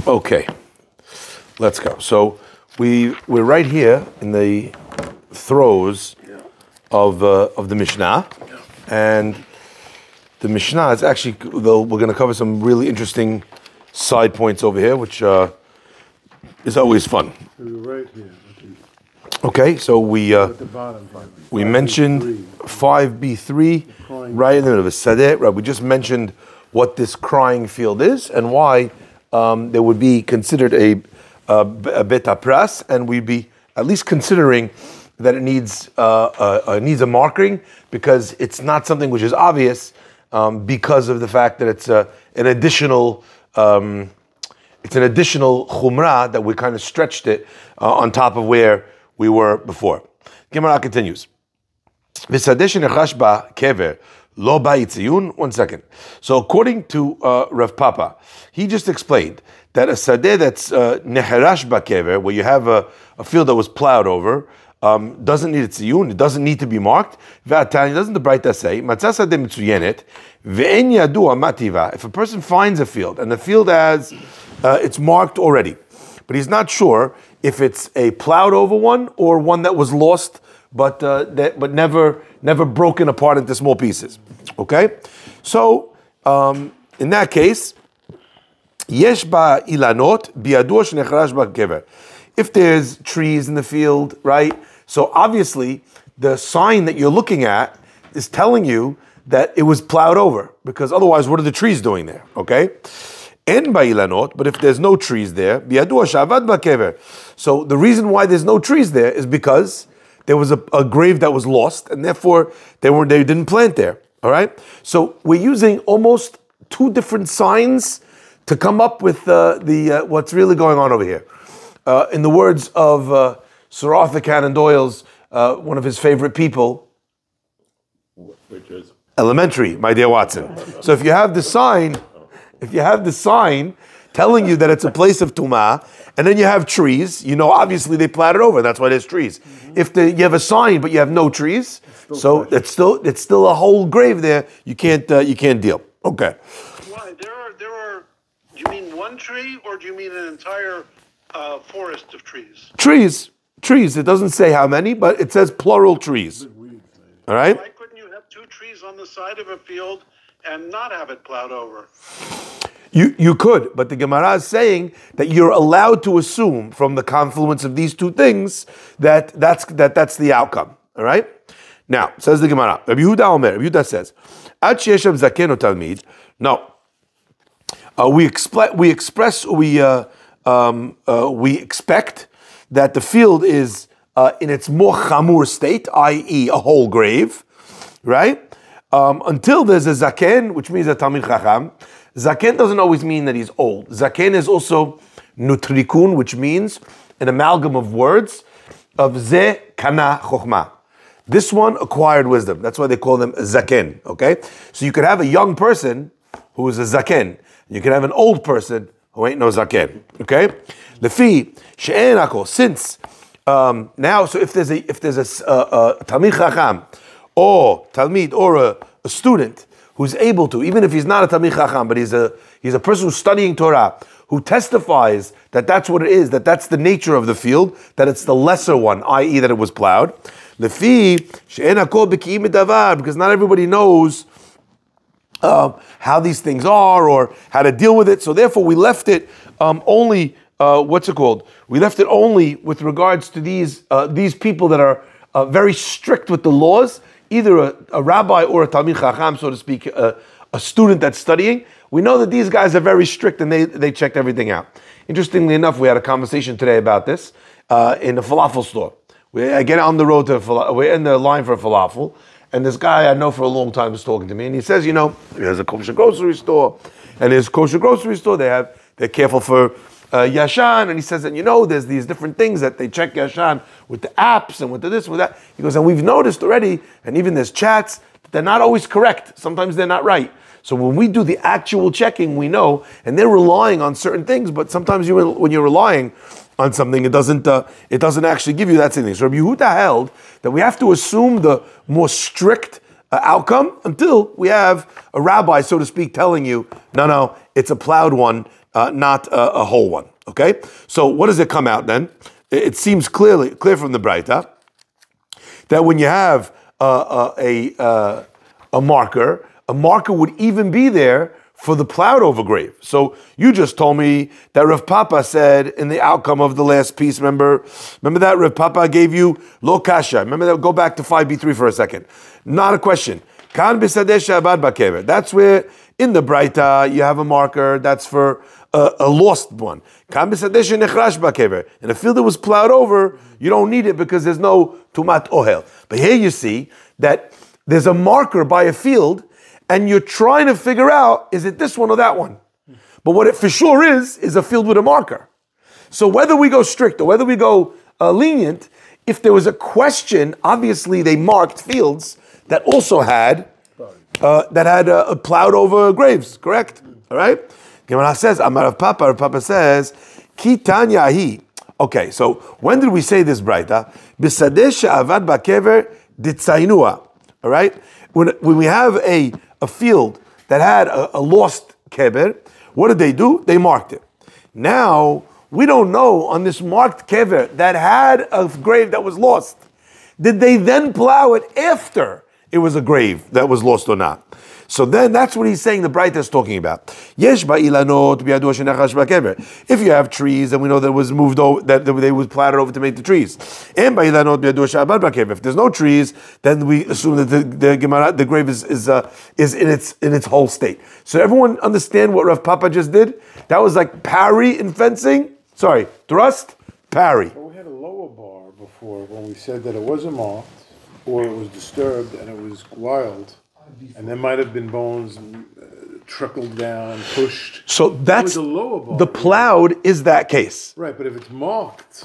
Okay, let's go. So we're right here in the throes of the Mishnah, and the Mishnah is actually, though we're going to cover some really interesting side points over here, which is always fun. Right here. Okay, so we mentioned 5b3 right in the middle of a sadeh. Right, we just mentioned what this crying field is and why there would be considered a bet pras, and we'd be at least considering that it needs a marking because it's not something which is obvious because of the fact that it's an additional chumrah that we kind of stretched it on top of where we were before. Gemara continues. One second. So according to Rav Papa, he just explained that a sadeh that's neherash bakever, where you have a field that was plowed over, doesn't need a tziyun, it doesn't need to be marked. Doesn't the Braita say, if a person finds a field and the field has, it's marked already, but he's not sure if it's a plowed over one or one that was lost, but never broken apart into small pieces. Okay, so in that case, yesh ba ilanot biyadur shnecharash bakever. If there's trees in the field, right? So obviously the sign that you're looking at is telling you that it was plowed over, because otherwise, what are the trees doing there? Okay. En ba'ilanot, but if there's no trees there, biyadua shavad bakever. So the reason why there's no trees there is because there was a grave that was lost, and therefore they didn't plant there. All right. So we're using almost two different signs to come up with what's really going on over here. In the words of Sir Arthur Conan Doyle's one of his favorite people, which is Elementary, my dear Watson. So if you have the sign telling you that it's a place of tumah, and then you have trees, you know, obviously they planted over. That's why there's trees. Mm-hmm. If you have a sign but you have no trees, so it's still a whole grave there. You can't deal. Okay. Why there are? Do you mean one tree, or do you mean an entire forest of trees? Trees. It doesn't say how many, but it says plural trees. All right. Why couldn't you have two trees on the side of a field and not have it plowed over? You could, but the Gemara is saying that you're allowed to assume from the confluence of these two things that's the outcome. All right. Now says the Gemara. Rabbi Yehuda says, "Ad sheyeshem zaken o talmid." No, we expect that the field is in its more chamur state, i.e., a whole grave, right? Until there's a zaken, which means a talmid chacham. Zaken doesn't always mean that he's old. Zaken is also nutrikun, which means an amalgam of words of ze kana chokhmah. This one acquired wisdom. That's why they call them zaken. Okay, so you could have a young person who is a zaken. You can have an old person who ain't no zaken. Okay, lefi she'en akol. Since now, so if there's a talmid chacham or talmid or a student who's able to, even if he's not a talmid chacham, but he's a person who's studying Torah, who testifies that that's what it is, that that's the nature of the field, that it's the lesser one, i.e. that it was plowed. Lefi she'en akol b'ki'im b'davar, because not everybody knows how these things are or how to deal with it. So therefore, we left it only. We left it only with regards to these people that are very strict with the laws. Either a rabbi or a talmid chacham, so to speak, a student that's studying. We know that these guys are very strict and they checked everything out. Interestingly enough, we had a conversation today about this in a falafel store. I get on the road we're in the line for a falafel, and this guy I know for a long time is talking to me, and he says, there's a kosher grocery store, and there's kosher grocery store, they're careful for Yashan, and he says that, there's these different things that they check Yashan with the apps and with the this, with that. He goes, and we've noticed already, and even there's chats, they're not always correct. Sometimes they're not right. So when we do the actual checking, we know, and they're relying on certain things, but sometimes when you're relying on something, it doesn't actually give you that same thing. So Rabbi Yehuda held that we have to assume the more strict outcome until we have a rabbi, so to speak, telling you, no, it's a plowed one, not a whole one. Okay? So what does it come out then? It seems clear from the Braita that when you have a marker would even be there for the plowed over grave. So you just told me that Rav Papa said in the outcome of the last piece, remember that Rav Papa gave you lo kasha. Remember that? Go back to 5b3 for a second. Not a question. Kan b'sadeh she'avad b'kever. That's where in the Braita you have a marker that's for a lost one. Kan b'sadeh she'nechrash b'kever. In a field that was plowed over, you don't need it because there's no tumat ohel. But here you see that there's a marker by a field and you're trying to figure out, is it this one or that one? But what it for sure is a field with a marker. So whether we go strict or whether we go lenient, if there was a question, obviously they marked fields that also had plowed over graves, correct? All right? Gemara says, Amar Rav Papa says, Ki Tanya hi. Okay, so when did we say this, Braita? B'sadeh she'avad ba'kever ditzainua. All right? When we have a field that had a lost kever, what did they do? They marked it. Now, we don't know on this marked kever that had a grave that was lost, did they then plow it after it was a grave that was lost or not? So then that's what he's saying the Braita is talking about. Yesh ba'ilanot biyadu shenachash ba'kever. If you have trees and we know that it was moved over, that they was platted over to make the trees. And ba'ilanot biyadu she'abad ba'kever. If there's no trees, then we assume that the grave is in its whole state. So everyone understand what Rav Papa just did? That was like parry in fencing. Sorry, thrust, parry. Well, we had a lower bar before when we said that it wasn't marked or it was disturbed and it was wild. And there might have been bones trickled down, pushed. So that's the lower bar. The plowed is that case. Right, but if it's marked,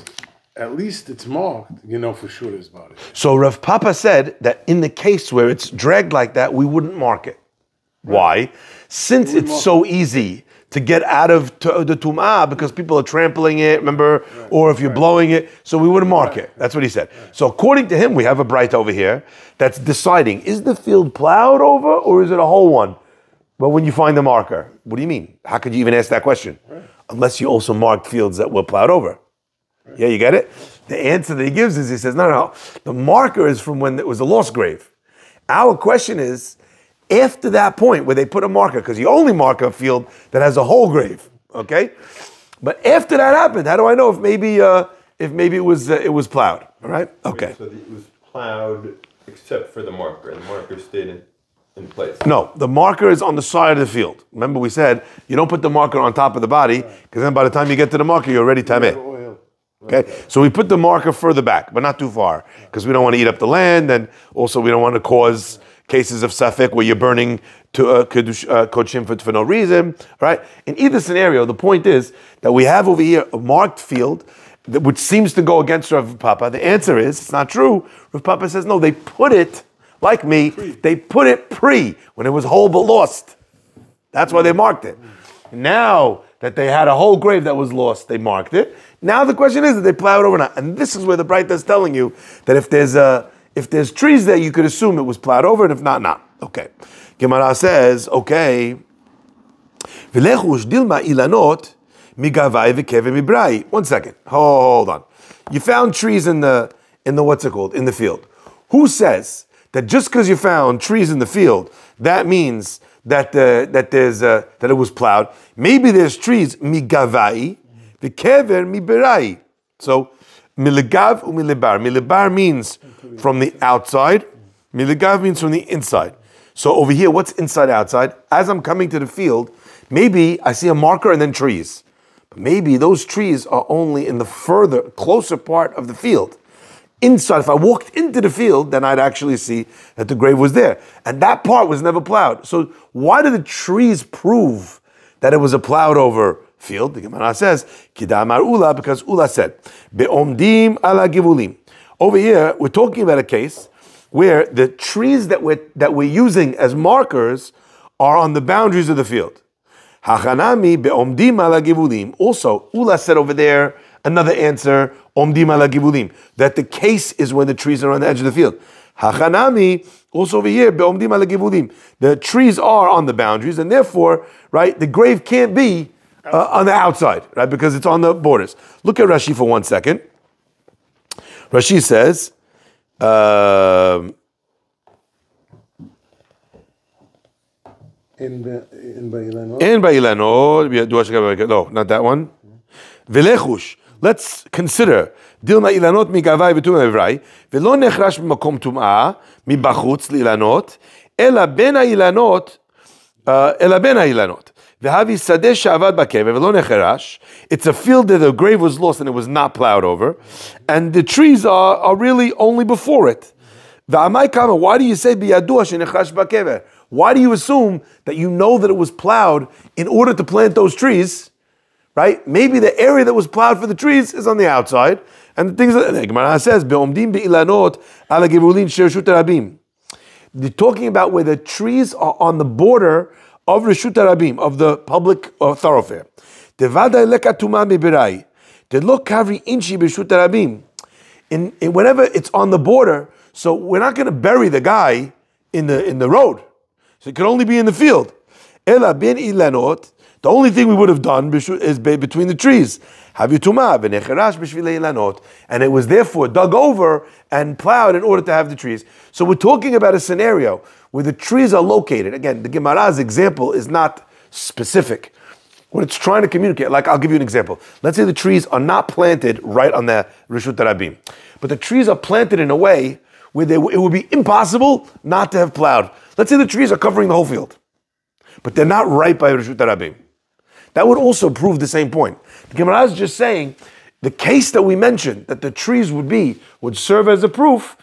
at least it's marked, you know for sure there's body. So Rav Papa said that in the case where it's dragged like that, we wouldn't mark it. Right. Why? Since it's so easy to get out of the tum'ah because people are trampling it, remember? Right. Or if you're blowing it, so we wouldn't mark it. That's what he said. Right. So according to him, we have a Braita over here that's deciding, is the field plowed over or is it a whole one? But when you find the marker, what do you mean? How could you even ask that question? Right. Unless you also marked fields that were plowed over. Right. Yeah, you get it? The answer that he gives is, he says, no. The marker is from when it was a lost grave. Our question is, after that point where they put a marker, because you only mark a field that has a whole grave, okay? But after that happened, how do I know if maybe it was plowed? All right? Okay. So it was plowed except for the marker, and the marker stayed in place. No, the marker is on the side of the field. Remember we said you don't put the marker on top of the body, because then by the time you get to the marker, you're already tameh. Okay, so we put the marker further back, but not too far, because we don't want to eat up the land, and also we don't want to cause cases of safek where you're burning to kodshim for no reason, right? In either scenario, the point is that we have over here a marked field which seems to go against Rav Papa. The answer is, it's not true. Rav Papa says, no, they put it, like me, they put it when it was whole but lost. That's why they marked it. Now that they had a whole grave that was lost, they marked it. Now the question is, did they plow it over or not? And this is where the Braita is telling you that if there's trees there, you could assume it was plowed over, and if not, not. Okay. Gemara says, okay. One second. Hold on. You found trees in the what's it called? In the field. Who says that just because you found trees in the field, that means that it was plowed? Maybe there's trees migavai, the kever miberai. So miligav umilibar. Milibar means from the outside. Miligav means from the inside. So over here, what's inside, outside? As I'm coming to the field, maybe I see a marker and then trees. But maybe those trees are only in the closer part of the field. Inside, if I walked into the field, then I'd actually see that the grave was there. And that part was never plowed. So why do the trees prove that it was a plowed over field? The Gemara says, Kidamar Ula, because Ula said, Be'omdim ala givulim. Over here, we're talking about a case where the trees that we're using as markers are on the boundaries of the field. Hachanami be'omdim ala givulim. Also, Ula said over there, another answer, omdim ala givulim, that the case is when the trees are on the edge of the field. Hachanami, also over here, be'omdim ala givulim. The trees are on the boundaries, and therefore, right, the grave can't be on the outside, right, because it's on the borders. Look at Rashi for 1 second. Rashi says, in Ba'ilanot. in Ba'ilanot, no, not that one. Velechush. Let's consider. Dilma ilanot migavai v'tum evrai v'lo nechrash b'makom tum'ah mibachutz lilanot ela ben hailanot v'havi sadeh sha'avad b'kever v'lo nechrash. It's a field that the grave was lost and it was not plowed over, and the trees are really only before it. V'amai kama. Why do you say biyadua shenechrash b'kever? Why do you assume that you know that it was plowed in order to plant those trees? Right? Maybe the area that was plowed for the trees is on the outside, and the things that the Gemara says, "Be'omdim be'ilanot ala givulin shershut rabim." They're talking about where the trees are on the border of Reshut Rabim, of the public thoroughfare. Devadai lekatuma mibirai, delo kavri inchi b'Reshut Rabim. Whenever it's on the border, so we're not going to bury the guy in the road. So it could only be in the field. Ela ben ilanot. The only thing we would have done is between the trees. And it was therefore dug over and plowed in order to have the trees. So we're talking about a scenario where the trees are located. Again, the Gemara's example is not specific. What it's trying to communicate, like I'll give you an example. Let's say the trees are not planted right on the Reshut Rabim, but the trees are planted in a way where it would be impossible not to have plowed. Let's say the trees are covering the whole field, but they're not right by Reshut Rabim. That would also prove the same point. The Gemara is just saying the case that we mentioned, that the trees would serve as a proof,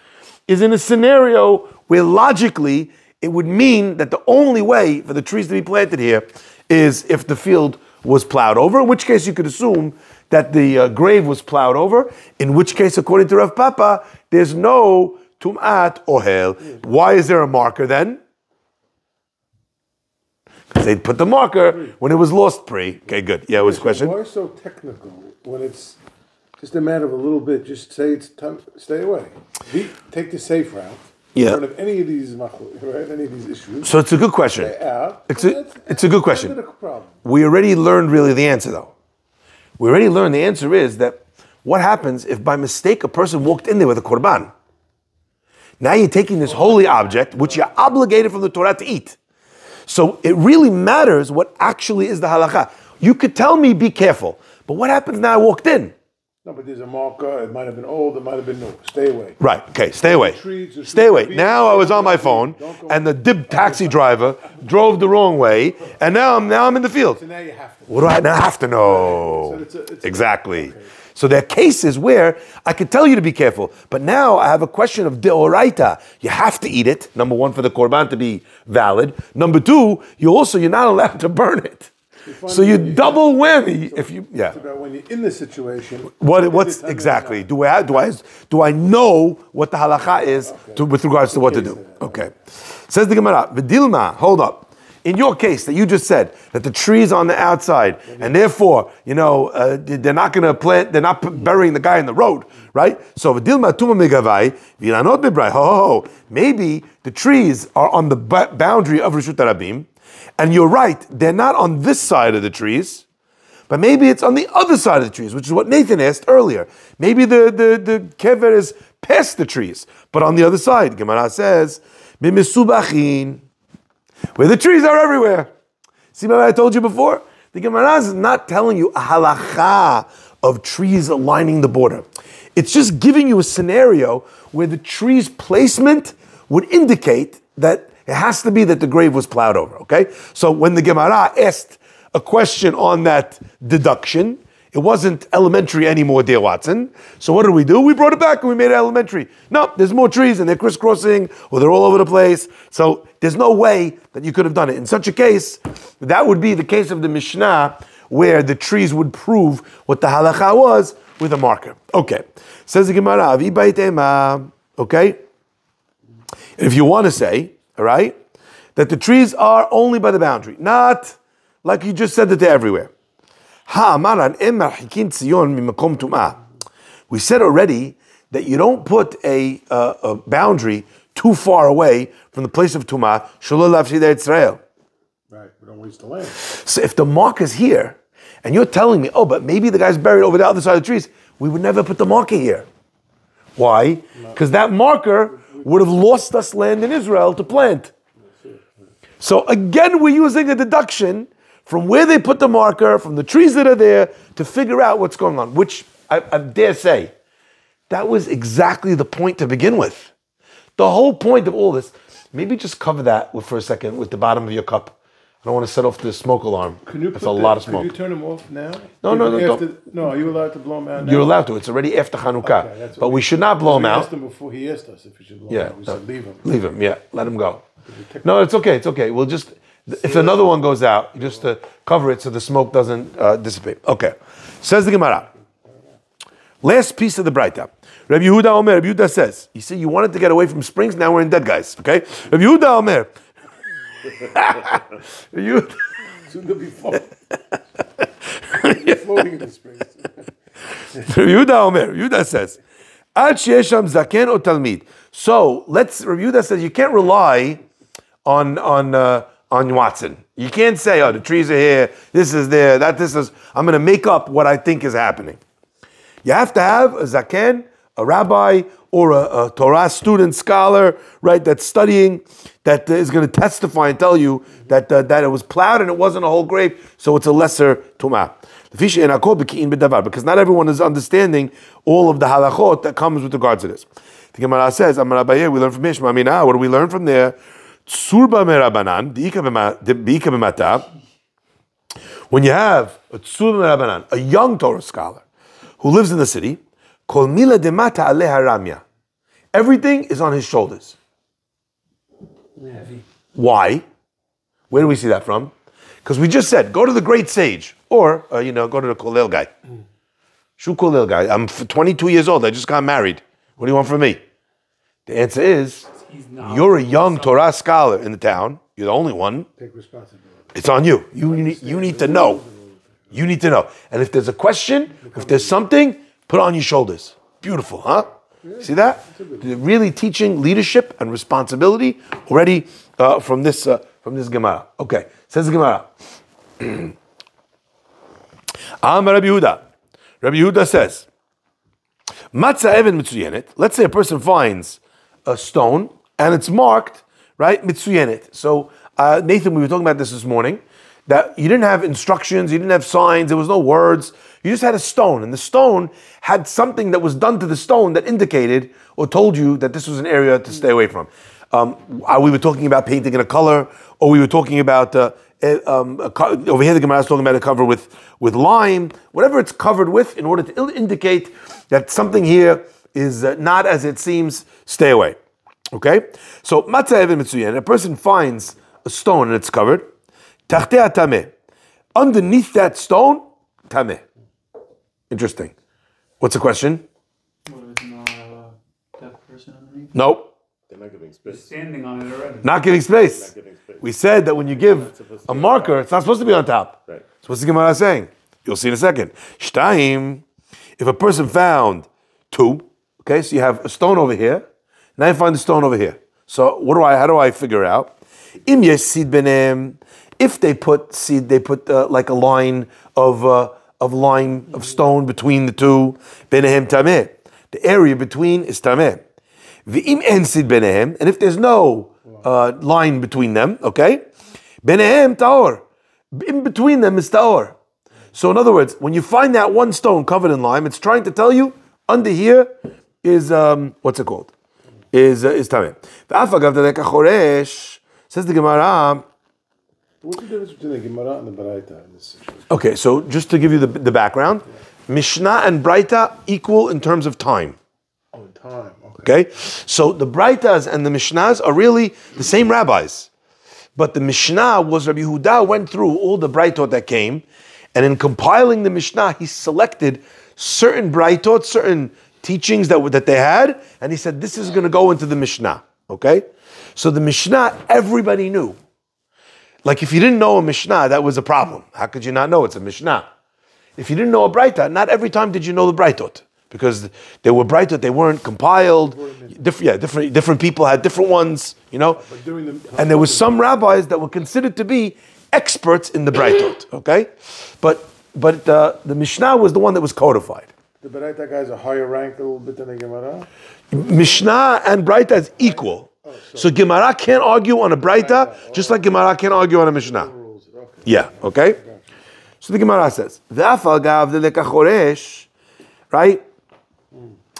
is in a scenario where logically it would mean that the only way for the trees to be planted here is if the field was plowed over, in which case you could assume that the grave was plowed over, in which case, according to Rav Papa, there's no tum'at ohel. Why is there a marker then? Because they put the marker when it was lost pre. Okay, good. Yeah, it was a question. Why so technical when it's just a matter of a little bit? Just say it's time. Stay away. Take the safe route. Yeah. In front of any of these any of these issues. So it's a good question. Stay out. It's a good question. Problem. We already learned really the answer though. We already learned the answer is that what happens if by mistake a person walked in there with a korban? Now you're taking this holy object, which you're obligated from the Torah to eat. So it really matters what actually is the halakha. You could tell me, be careful. But what happens now I walked in? No, but there's a marker. It might have been old. It might have been new. Stay away. Right. Okay. Stay away. Stay away. Now I was on my phone, and the taxi driver drove the wrong way, and now I'm in the field. So now you have to. What do I now have to know? So it's exactly. Okay. So there are cases where I could tell you to be careful, but now I have a question of deoraita. You have to eat it. Number one, for the korban to be valid. Number two, you're not allowed to burn it. So you double whammy so if you It's about when you're in the situation. What's exactly? Do I know what the halakha is with regards to what to do? Okay. Says the Gemara, V'dilma, hold up. In your case that you just said, that the trees on the outside, and therefore, they're not going to plant, they're not burying the guy in the road, right? So, v'dilma tuma megavai, v'lanot bebrai, maybe the trees are on the boundary of Reshut Rabim, and you're right, they're not on this side of the trees, but maybe it's on the other side of the trees, which is what Nathan asked earlier. Maybe the kever is past the trees, but on the other side. Gemara says, b'misubachin, where the trees are everywhere. See what I told you before? The Gemara is not telling you a halacha of trees lining the border. It's just giving you a scenario where the tree's placement would indicate that it has to be that the grave was plowed over, okay? So when the Gemara asked a question on that deduction, it wasn't elementary anymore, dear Watson. So what did we do? We brought it back and we made it elementary. No, there's more trees and they're crisscrossing or they're all over the place. So there's no way that you could have done it. In such a case, that would be the case of the Mishnah where the trees would prove what the halakha was with a marker. Okay. Says the Gemara, Avi baitema. Okay. And if you want to say, all right, that the trees are only by the boundary, not like you just said that they're everywhere. We said already that you don't put a boundary too far away from the place of Tumah, Shalol Lafshida Israel. Right, we don't waste the land. So if the mark is here, and you're telling me, oh, but maybe the guy's buried over the other side of the trees, we would never put the marker here. Why? Because that marker would have lost us land in Israel to plant. So again, we're using a deduction from where they put the marker, from the trees that are there, to figure out what's going on, which I dare say, that was exactly the point to begin with. The whole point of all this, maybe just cover that for a second with the bottom of your cup. I don't want to set off the smoke alarm. That's a lot of smoke. Can you turn them off now? No, No, are you allowed to blow them out now? You're allowed to. It's already after Hanukkah. Okay, but we should not blow them out. Asked him before he asked us if we should blow them out. We said leave them. Leave them, yeah. Let them go. No, it's okay. It's okay. We'll just, if another one goes out, just to cover it so the smoke doesn't dissipate. Okay. Says the Gemara. Last piece of the Braita. Rabbi Yehuda Omer. Rabbi Yehuda says, you see, you wanted to get away from springs, now we're in dead guys. Okay? Rabbi Yehuda Omer. Soon they'll be floating in the springs. Rabbi Yehuda Omer. Rabbi Yehuda says, Ad she'esham zaken o talmid. So Rabbi Yehuda says you can't rely on Watson. You can't say, oh, the trees are here, this is there, this is. I'm going to make up what I think is happening. You have to have a zaken, a rabbi, or a Torah student, scholar, right, that's studying, that is going to testify and tell you that it was plowed and it wasn't a whole grave, so it's a lesser tumah. Because not everyone is understanding all of the halachot that comes with regards to this. The Gemara says, we learn from Mishma. What do we learn from there? When you have a tsurba merabanan, a young Torah scholar who lives in the city, kol mila demata aleha ramya. Everything is on his shoulders. Heavy. Why? Where do we see that from? Because we just said, go to the great sage, or go to the kolel guy. Shu kolel guy. I'm 22 years old. I just got married. What do you want from me? The answer is, you're a young Torah scholar in the town. You're the only one. Take responsibility. It's on you. You need to know. You need to know. And if there's a question, if there's something, put it on your shoulders. Beautiful, huh? See that? They're really teaching leadership and responsibility already from this Gemara. Okay, says the Gemara. Rabbi Yehuda. Rabbi Yehuda says, Matzah even mitzuyenet. Let's say a person finds a stone and it's marked, right, mitzuyenet. So Nathan, we were talking about this morning, that you didn't have instructions, you didn't have signs, there was no words. You just had a stone, and the stone had something that was done to the stone that indicated or told you that this was an area to stay away from. We were talking about painting in a color, or we were talking about, over here the Gemara is talking about a cover with lime, whatever it's covered with, in order to indicate that something here is not as it seems, stay away. Okay? So, matzah even mitzuyen, a person finds a stone and it's covered, tachteh tameh. Underneath that stone, tameh. Interesting. What's the question? What if it's not a deaf person underneath? Nope. They're not giving space. Standing on it already. Not giving space. We said that when you give a marker, it's not supposed to be on top. Right. So what's the Gemara saying? You'll see in a second. Shtaim, if a person found two, okay, so you have a stone over here, now you find a stone over here. So how do I figure out? Im yesh sid benem, if they put seed, they put like a line of stone between the two. Benehem tameh. The area between is tameh. V'im en sid benehem, and if there's no line between them, okay, benehem taor. In between them is taor. So in other words, when you find that one stone covered in lime, it's trying to tell you under here is what's it called? Is tameh. V'afagav deleka choresh. Says the Gemara. What's the difference between the Gemara and the Baraita in this situation? Okay, so just to give you the background, Mishnah and Braita equal in terms of time. Oh, time. Okay, so the Braitas and the Mishnahs are really the same rabbis, but the Mishnah was Rabbi Yehuda went through all the Braitot that came, and in compiling the Mishnah, he selected certain Braitot, certain teachings that they had, and he said this is going to go into the Mishnah. Okay, so the Mishnah everybody knew. Like if you didn't know a Mishnah, that was a problem. How could you not know it's a Mishnah? If you didn't know a Braita, not every time did you know the Braitot. because they were bright, they weren't compiled. Different people had different ones, and there were some rabbis that were considered to be experts in the Braitot, okay? But the Mishnah was the one that was codified. The Baraita guys a higher rank a little bit than the Gemara? Mishnah and Braita is equal. So Gemara can't argue on a Braita, just like Gemara can't argue on a Mishnah. Yeah, okay? So the Gemara says, right?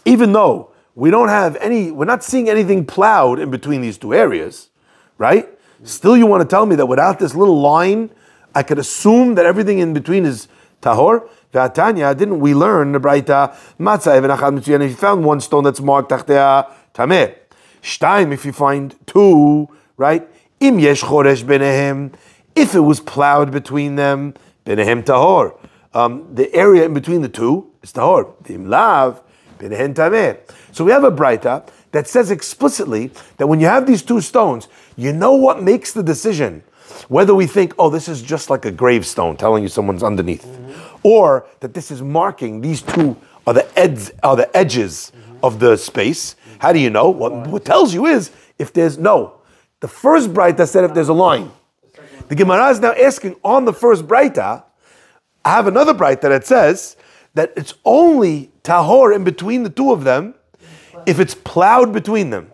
Even though we're not seeing anything plowed in between these two areas, right? Still you want to tell me that without this little line, I could assume that everything in between is tahor? V'atanya, didn't we learn the Braita, matzah even achad mitzuyan, if you found one stone that's marked tachtea tameh. Shtaim, if you find two, right? Im yesh choresh benehem, if it was plowed between them, benehem tahor. The area in between the two is tahor. V'im lav, benehem tameh. So we have a Braita that says explicitly that when you have these two stones, you know what makes the decision whether we think, oh, this is just like a gravestone telling you someone's underneath, or that this is marking these two are the edges of the space. How do you know? What tells you is if there's the first Braita said if there's a line. The Gemara is now asking on the first Braita. I have another Braita that says that it's only tahor in between the two of them if it's plowed between them.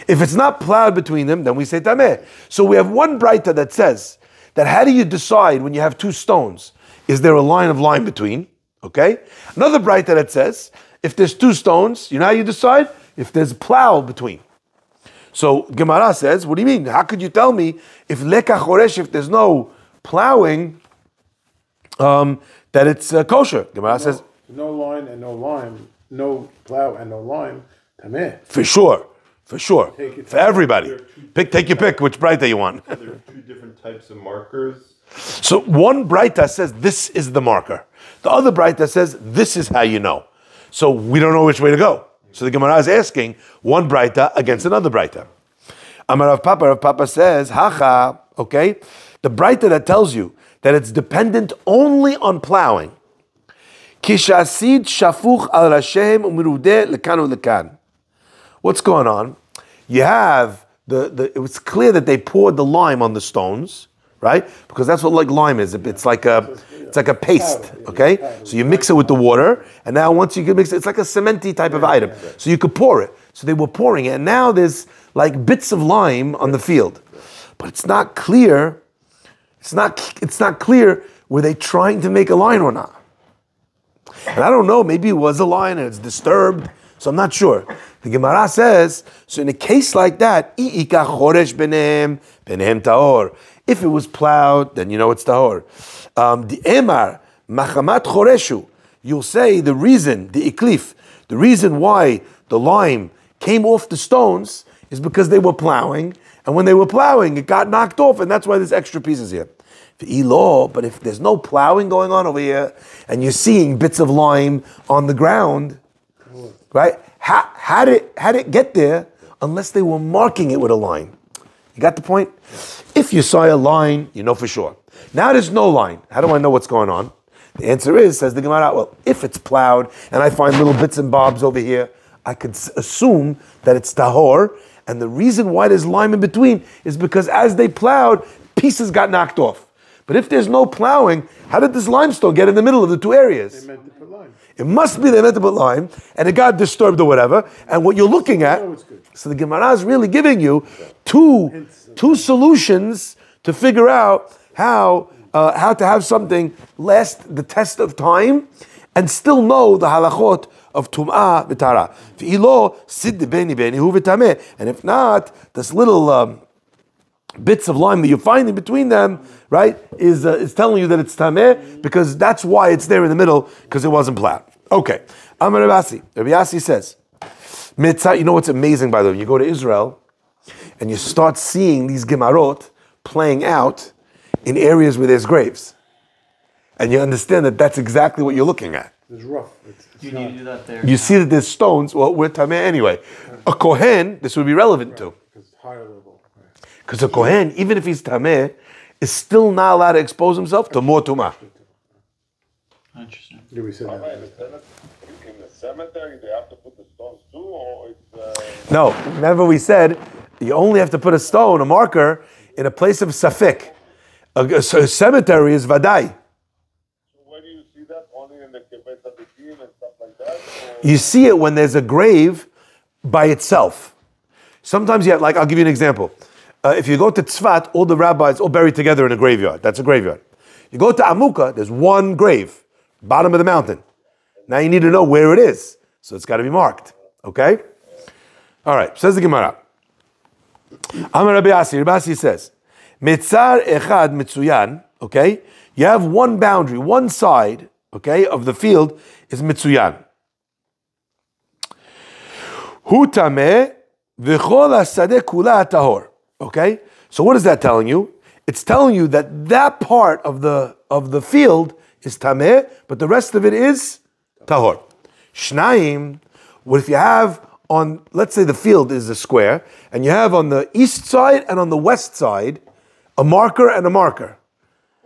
If it's not plowed between them, then we say tameh. So we have one Braita that says that how do you decide when you have two stones? Is there a line of line between? Okay. Another Braita that says if there's two stones, you know how you decide? If there's plow between. So Gemara says, what do you mean? How could you tell me if leka choresh, if there's no plowing, that it's kosher? Gemara says no line and no lime, no plow and no lime, tameh. For sure. For everybody. Take your pick, which Braita you want. There are two different types of markers. So one Braita says this is the marker. The other Braita says this is how you know. So we don't know which way to go. So the Gemara is asking one Braita against another Braita. Amar Rav Papa says, hacha, okay? The Braita that tells you that it's dependent only on plowing. Kishasid shafuch al rashem umirudeh lekan ulekan. What's going on? You have it was clear that they poured the lime on the stones, right? Because that's what like lime is. It's like a paste, okay? So you mix it with the water, and now once you can mix it, it's like a cementy type of item. So you could pour it. So they were pouring it, and now there's like bits of lime on the field. But it's not clear. It's not clear, were they trying to make a line or not? And I don't know, maybe it was a line and it's disturbed. So I'm not sure. The Gemara says, so in a case like that, if it was plowed, then you know it's tahor. The emar machamat choreshu, you'll say the reason, the iklif, the reason why the lime came off the stones is because they were plowing, and when they were plowing, it got knocked off, and that's why there's extra pieces here. But if there's no plowing going on over here, and you're seeing bits of lime on the ground, right? How did it get there unless they were marking it with a line? You got the point? If you saw a line, you know for sure. Now there's no line. How do I know what's going on? The answer is, says the Gemara, well, if it's plowed and I find little bits and bobs over here, I could assume that it's tahor. And the reason why there's lime in between is because as they plowed, pieces got knocked off. But if there's no plowing, how did this limestone get in the middle of the two areas? They meant to put lime. It must be they meant to put lime, and it got disturbed or whatever. And what you're looking at, so the Gemara is really giving you two solutions to figure out how to have something last the test of time and still know the halachot of tum'ah v'tara. V'ilo sid beni hu v'tameh. And if not, this little bits of lime that you're finding between them, right, is telling you that it's tameh because that's why it's there in the middle, because it wasn't plowed. Okay. Amar Rabbi Yassi says, you know what's amazing, by the way? You go to Israel and you start seeing these gemarot playing out in areas where there's graves. And you understand that that's exactly what you're looking at. It's rough. You need to do that there. You see that there's stones. Well, we're tameh anyway. A kohen, this would be relevant to. Because it's higher level. Because a kohen, even if he's tameh, is still not allowed to expose himself to more tumah. Interesting. Yeah, we said that. In the cemetery, they have to put the stones too, or it's... No, remember we said you only have to put a stone, a marker, in a place of safek. A cemetery is vadai. Where do you see that? Only in the Kibbutz Hadikim and stuff like that? You see it when there's a grave by itself. Sometimes you have, like, I'll give you an example. If you go to Tzfat, all the rabbis all buried together in a graveyard. That's a graveyard. You go to Amuka, there's one grave, bottom of the mountain. Now you need to know where it is. So it's got to be marked. Okay? All right. Says the Gemara. Amar Rabbi Asi. Rabbi Asi says, Mitzar echad mitzuyan. Okay? You have one boundary, one side, okay, of the field is mitzuyan. Hu tameh v'chol hasadeh kula tahor. Okay? So what is that telling you? It's telling you that that part of the field is tameh, but the rest of it is tahor. Shnayim, what if you have on, let's say the field is a square, and you have on the east side and on the west side a marker and a marker.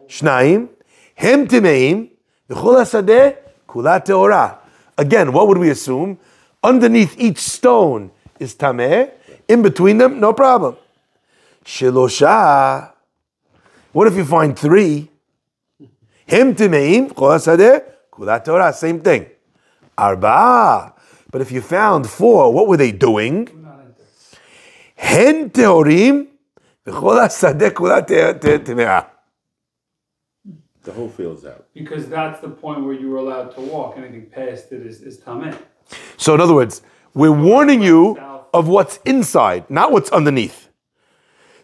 Shnayim, hem timeim, v'chol hasadeh kula teorah. Again, what would we assume? Underneath each stone is tameh, in between them, no problem. Shilosha. What if you find three? Him timeim, kol hasadeh, kulat Torah, same thing. Arba. But if you found four, what were they doing? Hen teorim, v'chol hasadeh kulat temeah. The whole field's out. Because that's the point where you were allowed to walk. Anything past it is tameh. So in other words, we're warning you of what's inside, not what's underneath.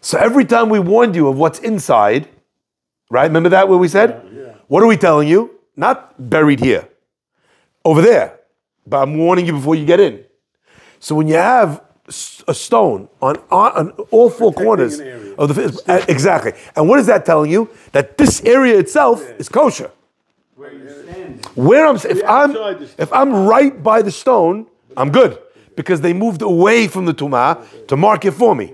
So every time we warned you of what's inside, right? Remember that what we said? Yeah. What are we telling you? Not buried here, over there. But I'm warning you before you get in. So when you have a stone on all four corners an area. of the exactly, and what is that telling you? That this area itself is kosher. Where you're standing. Where I'm, outside the if I'm right by the stone, I'm good because they moved away from the tumah to mark it for me.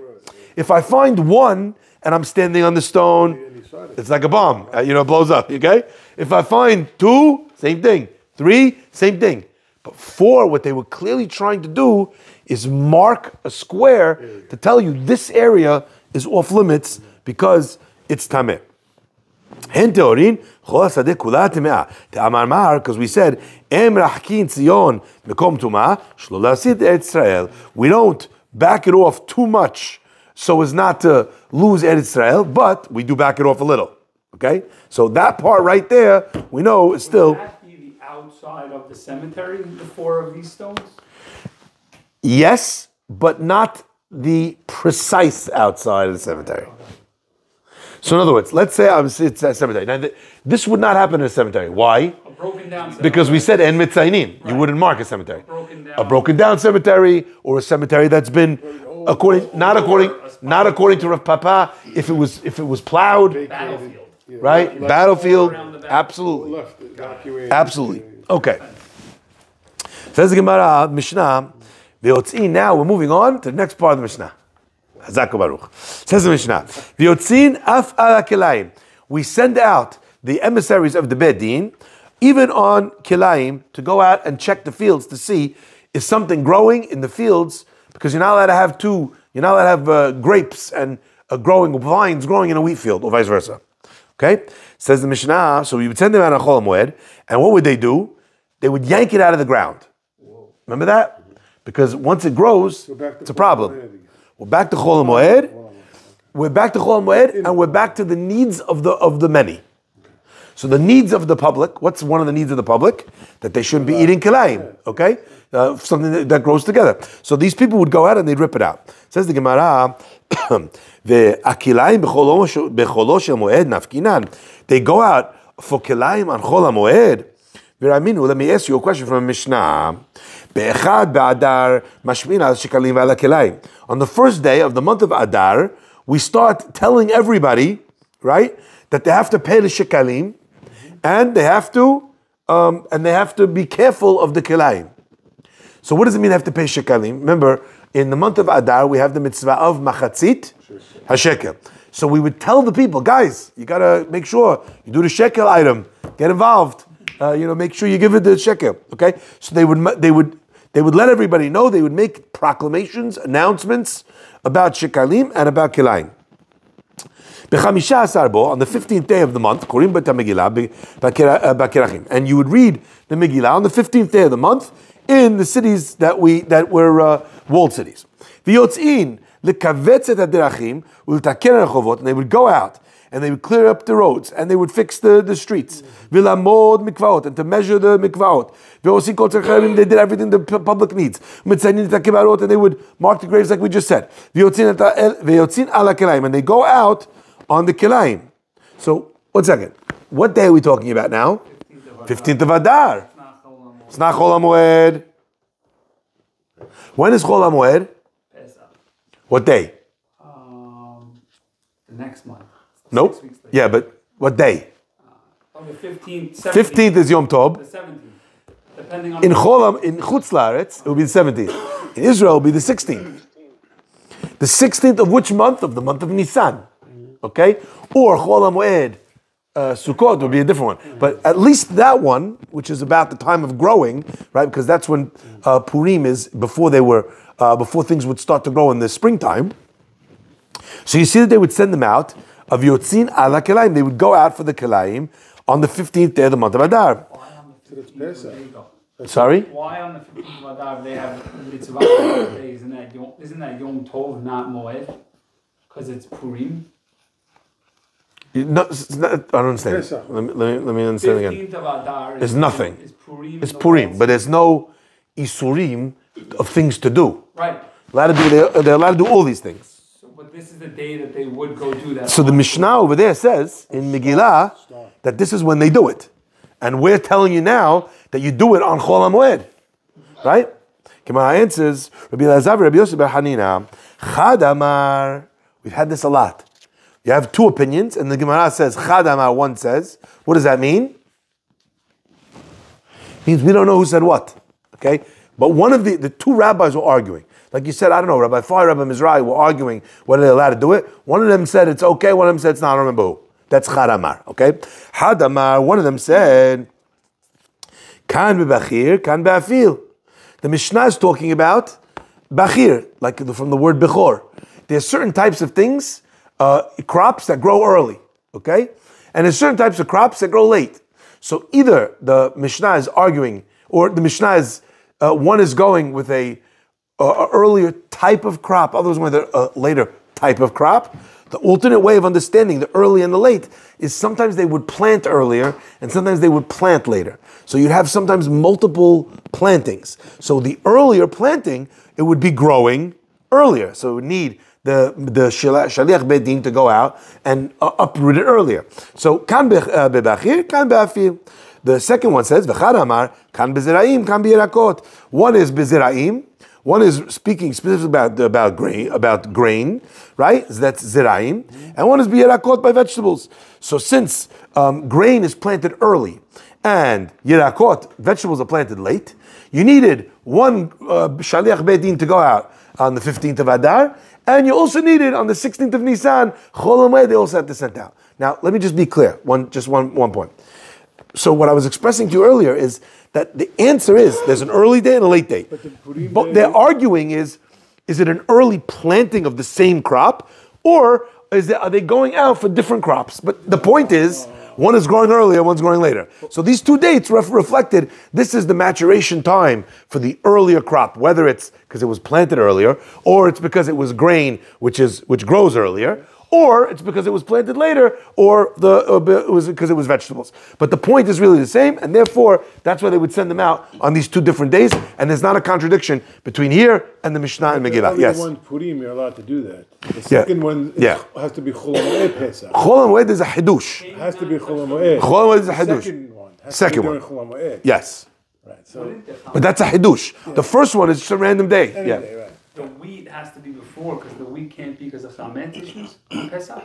If I find one and I'm standing on the stone, it's like a bomb, it blows up. Okay. If I find two, same thing. Three, same thing. But four, what they were clearly trying to do is mark a square to tell you this area is off limits because it's tameh. Because we said, we don't back it off too much so as not to lose Eretz Israel, but we do back it off a little. Okay? So that part right there, we know is still... Would that be the outside of the cemetery, the four of these stones? Yes, but not the precise outside of the cemetery. So in other words, let's say it's a cemetery. Now, this would not happen in a cemetery. Why? A broken down cemetery. Because we said en mitzaynin. Right. You wouldn't mark a cemetery. A broken down cemetery, or a cemetery that's been not according to Rav Papa. If it was plowed, Battlefield. right? Left. Battlefield, Around the battlefield. absolutely, Left, evacuated. absolutely. Okay. Says the Gemara Mishnah. Now we're moving on to the next part of the Mishnah. Hazak Baruch. Says the Mishnah, V'yotzin af ala kilayim. We send out the emissaries of the Bedin, even on kilayim, to go out and check the fields to see is something growing in the fields, because you're not allowed to have you're not allowed to have grapes and vines growing in a wheat field, or vice versa. Okay? Says the Mishnah, so we would send them out on Chol Moed, and what would they do? They would yank it out of the ground. Remember that? Because once it grows, it's a problem. We're back to Chol Moed. We're back to Chol Moed, and we're back to the needs of the many. So the needs of the public. What's one of the needs of the public? That they shouldn't be eating kilayim. Okay, something that grows together. So these people would go out and they'd rip it out. Says the Gemara, the akilayim becholo shel moed nafkinan. They go out for kilayim on Chol Moed. V'raminu. Let me ask you a question from Mishnah. On the first day of the month of Adar, we start telling everybody, right, that they have to pay the shekalim, and they have to be careful of the kilayim. So what does it mean they have to pay shekalim? Remember, in the month of Adar, we have the mitzvah of machatzit hashekel. So we would tell the people, guys, you gotta make sure you do the shekel item, get involved. make sure you give it the shekel. Okay, so they would let everybody know. They would make proclamations, announcements about shekalim and about kilayim. On the 15th day of the month, and you would read the Megillah on the 15th day of the month in the cities that were walled cities. And they would go out and they would clear up the roads and they would fix the streets. And to measure the mikvaot. They did everything the public needs. And they would mark the graves like we just said. And they go out on the kilayim. So, 1 second. What day are we talking about now? 15th of Adar. It's not Chol HaMoed. When is Chol HaMoed? What day? The next month. Nope. Yeah, but what day? The 15th. 15th is Yom Tov. The 17th. Depending on In Chutz La'aretz, it will be the 17th. In Israel, it will be the 16th. The 16th of which month? Of the month of Nisan. Okay? Or Chol HaMoed, Sukkot would be a different one. But at least that one, which is about the time of growing, right? Because that's when Purim is, before things would start to grow in the springtime. So you see that they would send them out of Yotzin ala Kilayim. They would go out for the Kilayim on the 15th day of the month of Adar. Sorry? Why on the 15th of Adar they have mitzvah days? Isn't that Yom Tov, not Moed? Because it's Purim? No, I don't understand. Let me understand again. 15th of Adar There's nothing. It's Purim, but there's no Isurim of things to do. Right. They're allowed to do all these things. So, but this is the day that they would go do that. So the Mishnah over there says in Megillah that this is when they do it. And we're telling you now that you do it on Chol HaMoed. Right? Gemara answers, Rabbi Elazar, Rabbi Yosef bar Hanina, Chad Amar. We've had this a lot. You have two opinions, and the Gemara says, Chad Amar, one says. What does that mean? It means we don't know who said what. Okay? But one of the two rabbis were arguing. Like you said, I don't know, Rabbi Fai, Rabbi Mizrahi were arguing whether they're allowed to do it. One of them said it's okay, one of them said it's not, I don't remember who. That's Chad Amar, okay? Chad Amar, one of them said, Kan b'bachir, kan b'afil. The Mishnah is talking about bachir, like from the word bechor. There are certain types of things, crops that grow early, okay? And there's certain types of crops that grow late. So either the Mishnah is arguing, or the Mishnah is, one is going with a earlier type of crop, others with a later type of crop. The alternate way of understanding the early and the late is sometimes they would plant earlier and sometimes they would plant later. So you'd have sometimes multiple plantings. So the earlier planting, it would be growing earlier. So it would need the shaliach bedin to go out and uproot it earlier. So kan bebachir, kan be'afil. The second one says, v'chad amar, kan beziraim, kan bi'erakot. One is beziraim. One is speaking specifically about grain, right? So that's ziraim. And one is bi'erakot, by vegetables. So since grain is planted early and yerakot, vegetables are planted late, you needed one shaliach bedin to go out on the 15th of Adar, and you also needed on the 16th of Nisan, Chol HaMoed, they also had to send out. Now, let me just be clear, one point. So what I was expressing to you earlier is that the answer is there's an early day and a late day. But they're arguing is it an early planting of the same crop, or are they going out for different crops? But the point is, one is growing earlier, one's growing later. So these two dates reflected, this is the maturation time for the earlier crop, whether it's because it was planted earlier, or it's because it was grain, which grows earlier, or it's because it was planted later, or it was because it was vegetables. But the point is really the same, and therefore, that's why they would send them out on these two different days, and there's not a contradiction between here and the Mishnah and Megillah. Yes? The one Purim, you're allowed to do that. The second one has to be Chol HaMoed Pesach. Chol HaMoed is a Hidush. It has to be Chol HaMoed. Chol HaMoed is a Hidush. Second one has Second to be one. during Chol HaMoed. Yes. Right, so But that's a Hidush. The first one is just a random day. any Yeah. day, right. The wheat has to be before, because the wheat can't be because of chametz issues on Pesach.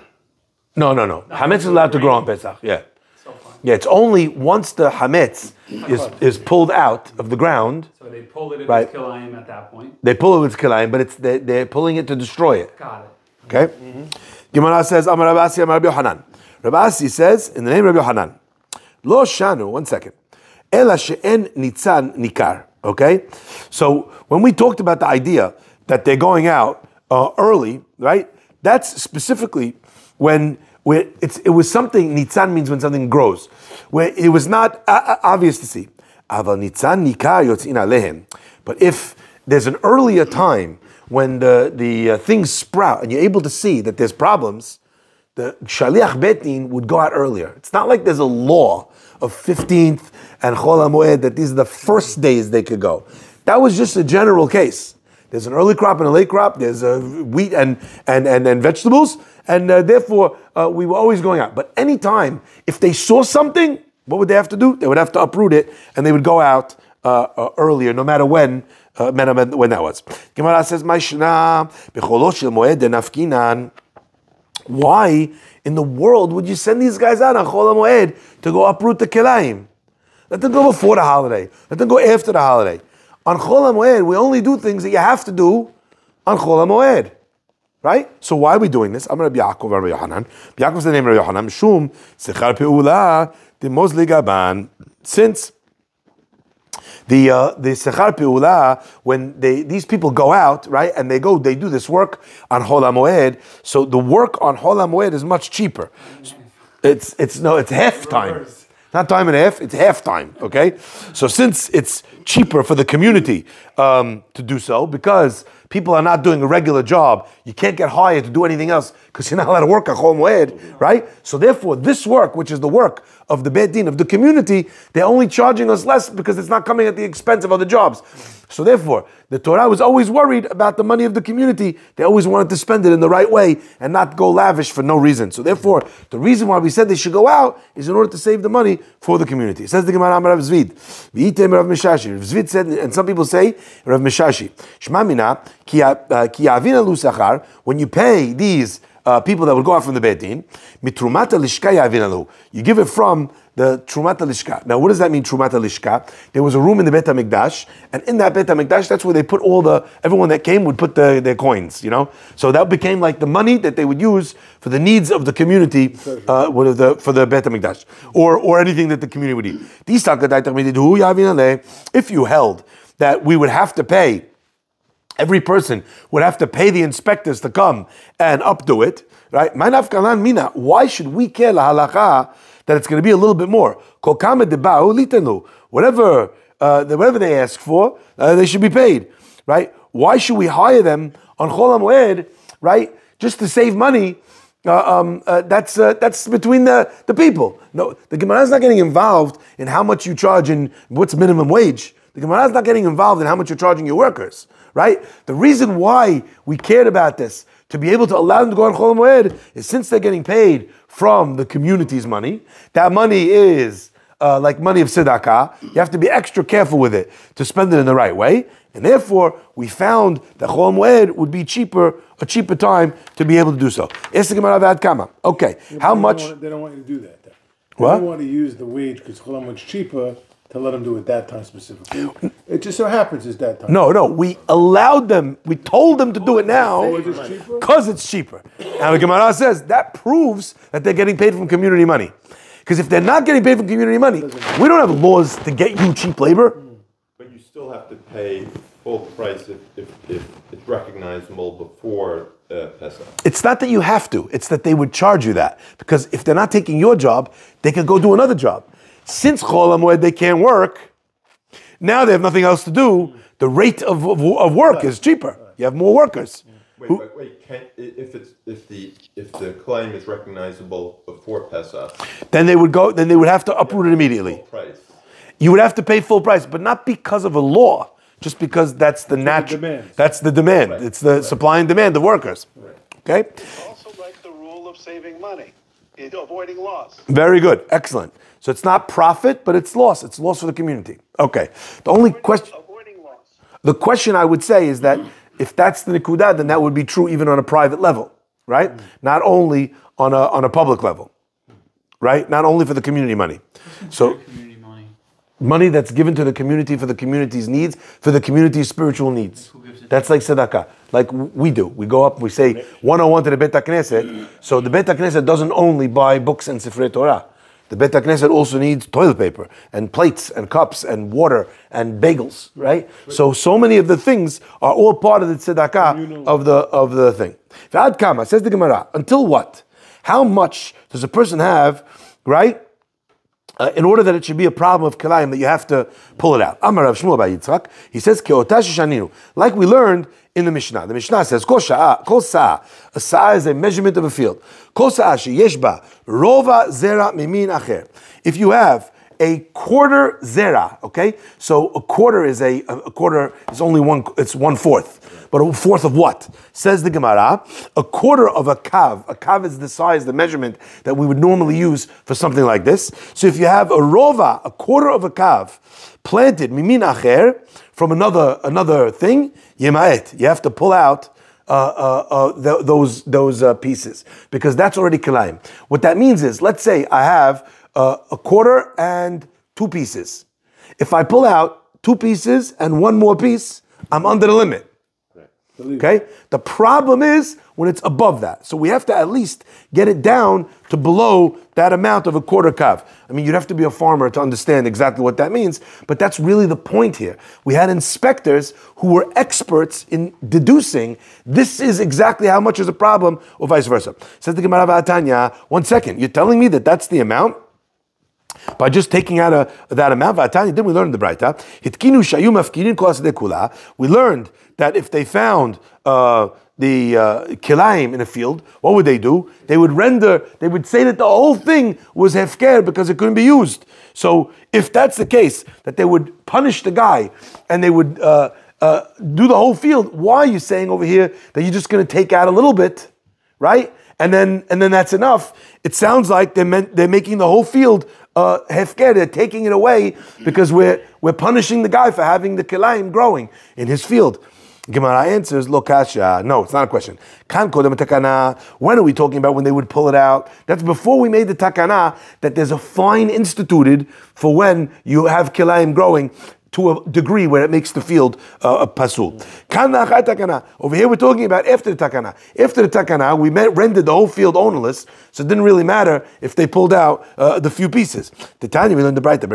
No. Hametz is allowed to grow on Pesach. Yeah. So fine. Yeah, it's only once the hametz is pulled out of the ground, So they pull it if Right. it's kilayim at that point. they pull it with kilayim, but they're pulling it to destroy it. Got it. Okay? Gemara says, Amar Rabbi Asi, Amar Rabbi Yohanan. Rabbi Asi says, in the name of Rabbi Yohanan, Lo Shanu, 1 second. Ela she'en nitzan nikar. Okay? So when we talked about the idea that they're going out early, right? That's specifically when it was something, nitzan means when something grows, where it was not obvious to see. Aval nitzan nikar yotzin alehem. But if there's an earlier time when the things sprout and you're able to see that there's problems, the shaliach bet din would go out earlier. It's not like there's a law of 15th and Chol HaMoed that these are the first days they could go. That was just a general case. There's an early crop and a late crop. There's wheat and vegetables, and therefore we were always going out. But anytime, if they saw something, what would they have to do? They would have to uproot it, and they would go out earlier, no matter when that was. Gemara says, why in the world would you send these guys out on Chol HaMoed to go uproot the kelaim? Let them go before the holiday. Let them go after the holiday. On Chol HaMoed, we only do things that you have to do on Chol HaMoed. Right? So why are we doing this? I'm going to Yaakov Rabbi Yohanan. Yaakov's the name of Rabbi Yohanan. Shum sechar peula demozli gaban. Since the sechar peula, when these people go out, right, and they do this work on Chol HaMoed. So the work on Chol HaMoed is much cheaper. It's half time. Not time and a half, it's half time, okay? So since it's cheaper for the community to do so, because people are not doing a regular job, you can't get hired to do anything else because you're not allowed to work on Chol Moed, right? So therefore, this work, which is the work of the Beit Din, of the community, they're only charging us less because it's not coming at the expense of other jobs. So therefore, the Torah was always worried about the money of the community. They always wanted to spend it in the right way and not go lavish for no reason. So therefore, the reason why we said they should go out is in order to save the money for the community. It says the Gemara Amar Rav Zvid. V'item Rav Mishashi. Rav Zvid said, and some people say, Rav Mishashi. Shma mina, ki yavina lu sachar, when you pay these people that would go out from the Beit Din, mitrumata lishka yavina lu. You give it from the Trumata Lishka. Now, what does that mean, Trumata Lishka? There was a room in the Beit HaMikdash, and in that Beit HaMikdash, that's where they put everyone that came would put their coins, you know? So that became like the money that they would use for the needs of the community, for the Beit HaMikdash, or anything that the community would eat. If you held that we would have to pay, every person would have to pay the inspectors to come and updo it, right? Why should we care la halakha that it's going to be a little bit more? Whatever they ask for, they should be paid, right? Why should we hire them on Chol HaMoed, right? Just to save money. That's between the people. No, the Gemara is not getting involved in how much you charge and what's minimum wage. The Gemara is not getting involved in how much you're charging your workers, right? The reason why we cared about this, to be able to allow them to go on Chol HaMoed, is since they're getting paid from the community's money. That money is like money of tzedakah. You have to be extra careful with it to spend it in the right way. And therefore, we found that Chol HaMoed would be a cheaper time to be able to do so. Okay, how much? They don't want you to do that. They What? don't want to use the wage because Chol HaMoed's cheaper to let them do it that time specifically. It just so happens it's that time. No, we allowed them, we told them to do it now because it's cheaper. Now the Gemara says that proves that they're getting paid from community money. Because if they're not getting paid from community money, we don't have laws to get you cheap labor. But you still have to pay full price if it's recognizable before Pesach. It's not that you have to, it's that they would charge you that. Because if they're not taking your job, they could go do another job. Since Chol HaMoed they can't work, now they have nothing else to do. The rate of work is cheaper. You have more workers. Wait. If the claim is recognizable before Pesach, Then they would have to uproot it immediately. full price. You would have to pay full price, but not because of a law, just because that's the natural. That's the demand. Right. It's the supply and demand of workers. Right. Okay. Also like the rule of saving money, avoiding loss. Very good. Excellent. So it's not profit, but it's loss. It's loss for the community. Okay. The only question. Avoiding loss. The question I would say is that if that's the nikudah, then that would be true even on a private level, right? Not only on a public level, right? Not only for the community money. So Community money. money that's given to the community for the community's needs, for the community's spiritual needs. Who gives it? That's like tzedakah, like we do. We go up, we say 101 to the Beit HaKnesset. So the Beit HaKnesset doesn't only buy books and Sifrei Torah. The Bet HaKnesset also needs toilet paper and plates and cups and water and bagels, right? So many of the things are all part of the tzedakah of the thing. V'ad kama, says the Gemara, until what? How much does a person have, right? In order that it should be a problem of kilayim, that you have to pull it out. Amar Rav Shmuel bar Yitzchak, he says, like we learned in the Mishnah. The Mishnah says, kol sa'ah. A sa'ah is a measurement of a field. Kol sa'ah sheyesh ba rova zera mimin acher. If you have a quarter zera, okay? So a quarter is only one, it's 1/4. But 1/4 of what? Says the Gemara, a quarter of a kav. A kav is the size, the measurement that we would normally use for something like this. So if you have a rova, a quarter of a kav, planted mimin acher, from another thing, yemaet. You have to pull out those pieces, because that's already kilayim. What that means is, let's say I have a quarter and 2 pieces. If I pull out 2 pieces and 1 more piece, I'm under the limit. Okay? The problem is when it's above that. So we have to at least get it down to below that amount of a quarter kav. I mean, you'd have to be a farmer to understand exactly what that means, but that's really the point here. We had inspectors who were experts in deducing this is exactly how much is a problem, or vice versa. Says the Gemara V'atanya, 1 second, you're telling me that that's the amount? By just taking out that amount, didn't we learn in the Braita? We learned that if they found the kilayim in a field, what would they do? They would say that the whole thing was hefker because it couldn't be used. So if that's the case, that they would punish the guy and they would do the whole field, why are you saying over here that you're just going to take out a little bit, right? And then that's enough. It sounds like they're making the whole field hefker. They're taking it away because we're punishing the guy for having the kilayim growing in his field. Gemara answers, Lo kasha. No, it's not a question. Kan kodem takana. When are we talking about when they would pull it out? That's before we made the takana that there's a fine instituted for when you have kilayim growing to a degree where it makes the field pasul. Over here we're talking about after the takana. After the takana, we rendered the whole field ownerless, so it didn't really matter if they pulled out the few pieces. The Tanya, we learned the Braita.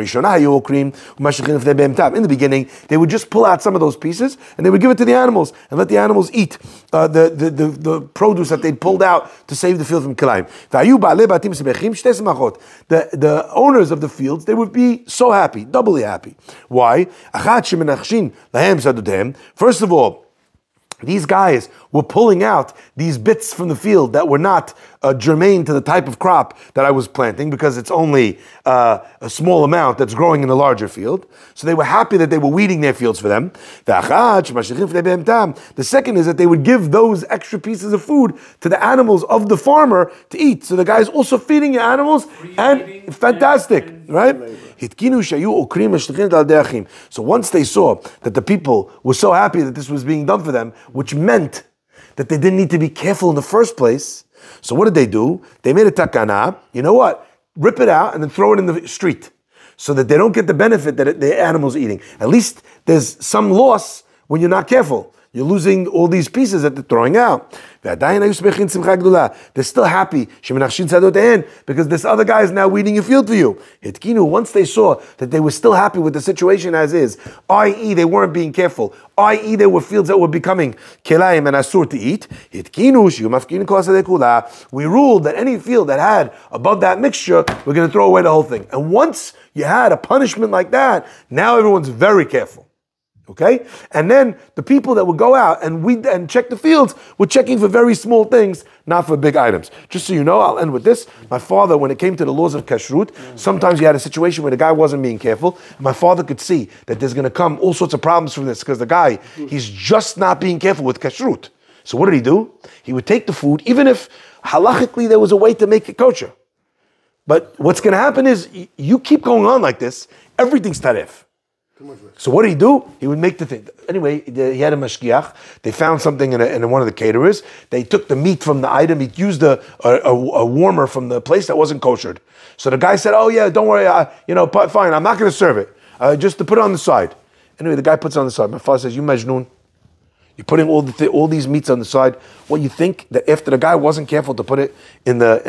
In the beginning, they would just pull out some of those pieces and they would give it to the animals and let the animals eat the produce that they'd pulled out to save the field from kilayim. The owners of the fields, they would be so happy, doubly happy. Why? First of all, these guys were pulling out these bits from the field that were not germane to the type of crop that I was planting, because it's only a small amount that's growing in a larger field. So they were happy that they were weeding their fields for them. The second is that they would give those extra pieces of food to the animals of the farmer to eat. So the guy's also feeding your animals, and fantastic, right? So once they saw that the people were so happy that this was being done for them, which meant that they didn't need to be careful in the first place, so what did they do? They made a takana. You know what? Rip it out and then throw it in the street so that they don't get the benefit that the animal's eating. At least there's some loss when you're not careful. You're losing all these pieces that they're throwing out. They're still happy because this other guy is now weeding your field for you. Once they saw that they were still happy with the situation as is, i.e. they weren't being careful, i.e. there were fields that were becoming kelayim and asur to eat, we ruled that any field that had above that mixture, we're going to throw away the whole thing. And once you had a punishment like that, now everyone's very careful. Okay? And then the people that would go out and weed and check the fields were checking for very small things, not for big items. Just so you know, I'll end with this. My father, when it came to the laws of kashrut, sometimes you had a situation where the guy wasn't being careful. My father could see that there's going to come all sorts of problems from this because the guy, he's just not being careful with kashrut. So what did he do? He would take the food, even if halachically there was a way to make it kosher. But what's going to happen is, you keep going on like this, everything's taref. So what did he do? He would make the thing. Anyway, he had a mashgiach. They found something in one of the caterers. They took the meat from the item. He used a warmer from the place that wasn't koshered. So the guy said, "Oh yeah, don't worry. Fine. I'm not going to serve it. Just to put it on the side." Anyway, the guy puts it on the side. My father says, "You majnun. You're putting all these meats on the side. What you think that after the guy wasn't careful to put it in the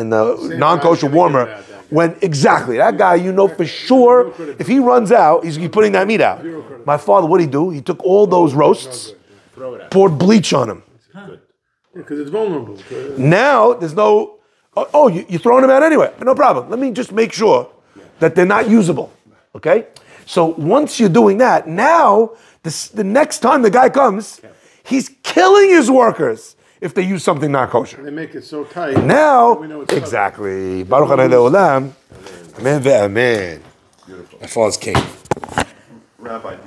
non-kosher warmer, when exactly that guy, you know for sure, if he runs out, he's putting that meat out. My father, what did he do? He took all those roasts, poured bleach on them. Because it's vulnerable. Now there's no. You're throwing them out anyway. No problem. Let me just make sure that they're not usable. Okay. So once you're doing that, now the next time the guy comes, he's killing his workers if they use something not kosher. They make it so tight. Now, exactly. Baruch Adonai Le'olam. Amen ve'amen. Beautiful. My father's king. Rabbi,